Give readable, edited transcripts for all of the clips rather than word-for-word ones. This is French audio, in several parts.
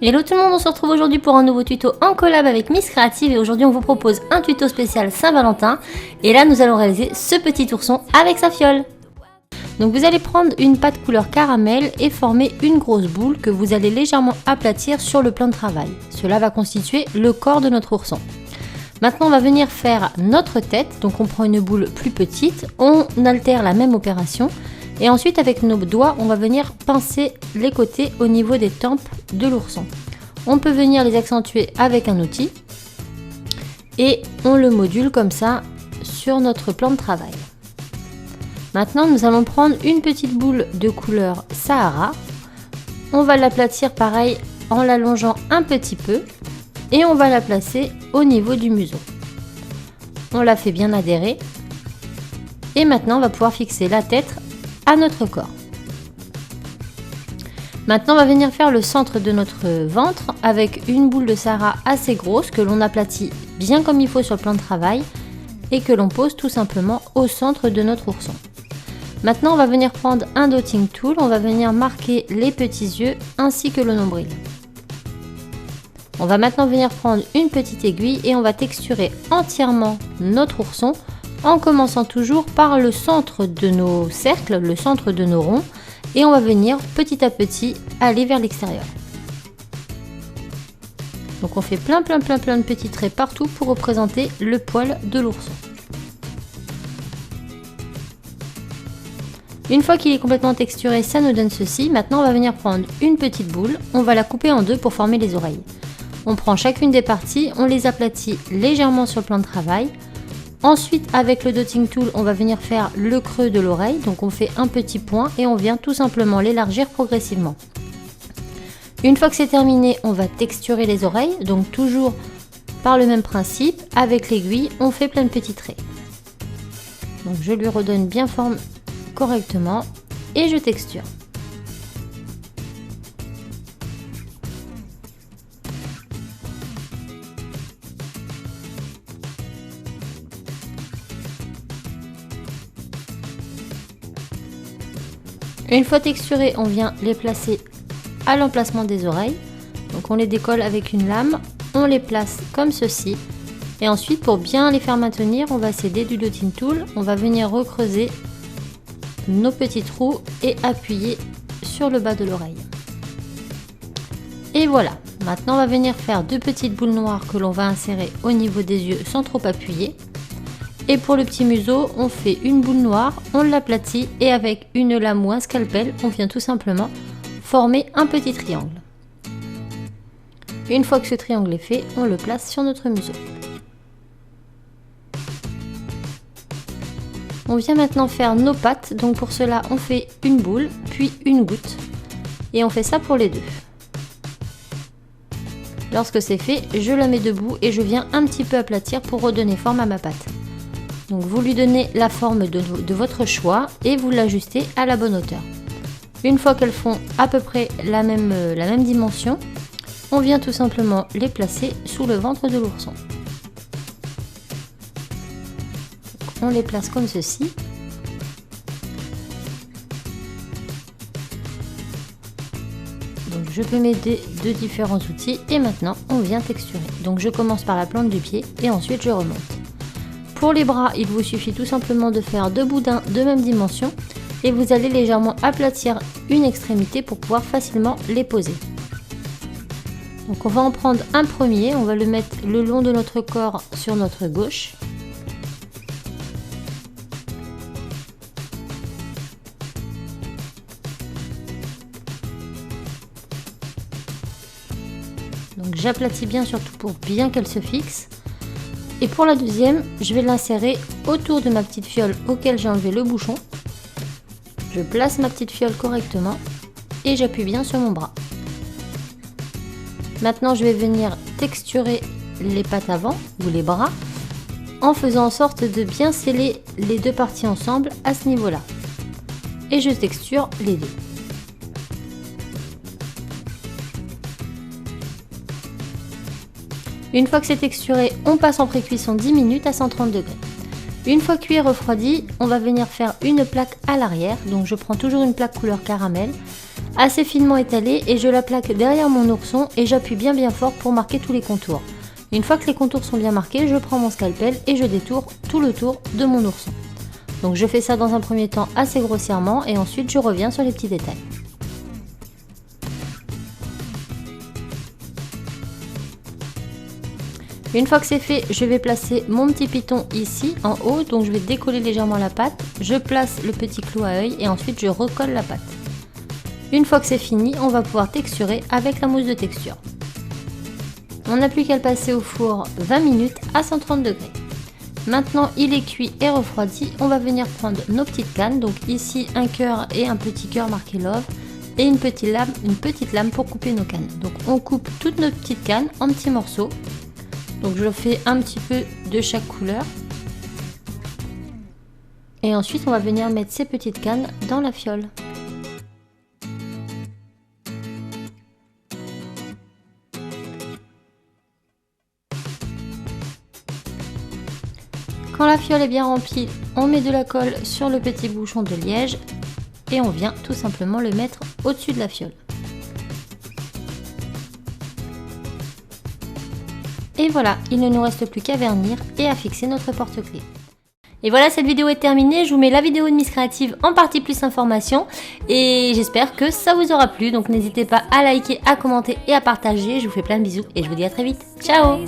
Hello tout le monde, on se retrouve aujourd'hui pour un nouveau tuto en collab avec Miss Creative et aujourd'hui on vous propose un tuto spécial Saint-Valentin et là nous allons réaliser ce petit ourson avec sa fiole. Donc vous allez prendre une pâte couleur caramel et former une grosse boule que vous allez légèrement aplatir sur le plan de travail. Cela va constituer le corps de notre ourson. Maintenant on va venir faire notre tête, donc on prend une boule plus petite, on altère la même opération. Et ensuite avec nos doigts, on va venir pincer les côtés au niveau des tempes de l'ourson. On peut venir les accentuer avec un outil et on le module comme ça sur notre plan de travail. Maintenant, nous allons prendre une petite boule de couleur Sahara. On va l'aplatir pareil en l'allongeant un petit peu et on va la placer au niveau du museau. On la fait bien adhérer et maintenant on va pouvoir fixer la tête à notre corps. Maintenant on va venir faire le centre de notre ventre avec une boule de Sahara assez grosse que l'on aplatit bien comme il faut sur le plan de travail et que l'on pose tout simplement au centre de notre ourson. Maintenant on va venir prendre un dotting tool, on va venir marquer les petits yeux ainsi que le nombril. On va maintenant venir prendre une petite aiguille et on va texturer entièrement notre ourson en commençant toujours par le centre de nos cercles, le centre de nos ronds, et on va venir petit à petit aller vers l'extérieur. Donc on fait plein de petits traits partout pour représenter le poil de l'ourson. Une fois qu'il est complètement texturé, ça nous donne ceci. Maintenant on va venir prendre une petite boule, on va la couper en deux pour former les oreilles. On prend chacune des parties, on les aplatit légèrement sur le plan de travail. Ensuite, avec le dotting tool, on va venir faire le creux de l'oreille. Donc on fait un petit point et on vient tout simplement l'élargir progressivement. Une fois que c'est terminé, on va texturer les oreilles. Donc toujours par le même principe, avec l'aiguille, on fait plein de petits traits. Donc je lui redonne bien forme correctement et je texture. Une fois texturés, on vient les placer à l'emplacement des oreilles. Donc on les décolle avec une lame, on les place comme ceci. Et ensuite, pour bien les faire maintenir, on va s'aider du dotting tool. On va venir recreuser nos petits trous et appuyer sur le bas de l'oreille. Et voilà. Maintenant, on va venir faire deux petites boules noires que l'on va insérer au niveau des yeux sans trop appuyer. Et pour le petit museau, on fait une boule noire, on l'aplatit et avec une lame ou un scalpel, on vient tout simplement former un petit triangle. Une fois que ce triangle est fait, on le place sur notre museau. On vient maintenant faire nos pattes, donc pour cela on fait une boule, puis une goutte. Et on fait ça pour les deux. Lorsque c'est fait, je la mets debout et je viens un petit peu aplatir pour redonner forme à ma pâte. Donc vous lui donnez la forme de votre choix et vous l'ajustez à la bonne hauteur. Une fois qu'elles font à peu près la même dimension, on vient tout simplement les placer sous le ventre de l'ourson. On les place comme ceci. Donc je peux m'aider de différents outils et maintenant on vient texturer. Donc je commence par la plante du pied et ensuite je remonte. Pour les bras, il vous suffit tout simplement de faire deux boudins de même dimension et vous allez légèrement aplatir une extrémité pour pouvoir facilement les poser. Donc on va en prendre un premier, on va le mettre le long de notre corps sur notre gauche. Donc j'aplatis bien surtout pour bien qu'elle se fixe. Et pour la deuxième, je vais l'insérer autour de ma petite fiole auquel j'ai enlevé le bouchon. Je place ma petite fiole correctement et j'appuie bien sur mon bras. Maintenant, je vais venir texturer les pattes avant ou les bras en faisant en sorte de bien sceller les deux parties ensemble à ce niveau-là. Et je texture les deux. Une fois que c'est texturé, on passe en pré-cuisson 10 minutes à 130 degrés. Une fois cuit et refroidi, on va venir faire une plaque à l'arrière. Donc je prends toujours une plaque couleur caramel assez finement étalée et je la plaque derrière mon ourson et j'appuie bien fort pour marquer tous les contours. Une fois que les contours sont bien marqués, je prends mon scalpel et je détourne tout le tour de mon ourson. Donc je fais ça dans un premier temps assez grossièrement et ensuite je reviens sur les petits détails. Une fois que c'est fait, je vais placer mon petit python ici en haut, donc je vais décoller légèrement la pâte, je place le petit clou à œil et ensuite je recolle la pâte. Une fois que c'est fini, on va pouvoir texturer avec la mousse de texture. On n'a plus qu'à le passer au four 20 minutes à 130 degrés. Maintenant il est cuit et refroidi, on va venir prendre nos petites cannes, donc ici un cœur et un petit cœur marqué love et une petite lame pour couper nos cannes. Donc on coupe toutes nos petites cannes en petits morceaux. Donc je fais un petit peu de chaque couleur. Et ensuite on va venir mettre ces petites cannes dans la fiole. Quand la fiole est bien remplie, on met de la colle sur le petit bouchon de liège et on vient tout simplement le mettre au-dessus de la fiole. Et voilà, il ne nous reste plus qu'à vernir et à fixer notre porte-clés. Et voilà, cette vidéo est terminée. Je vous mets la vidéo de Miss Creative en partie plus information. Et j'espère que ça vous aura plu. Donc n'hésitez pas à liker, à commenter et à partager. Je vous fais plein de bisous et je vous dis à très vite. Ciao!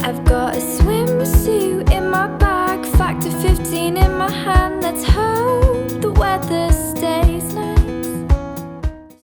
I've got a swimsuit in my bag, factor 15 in my hand. Let's hope the weather stays nice.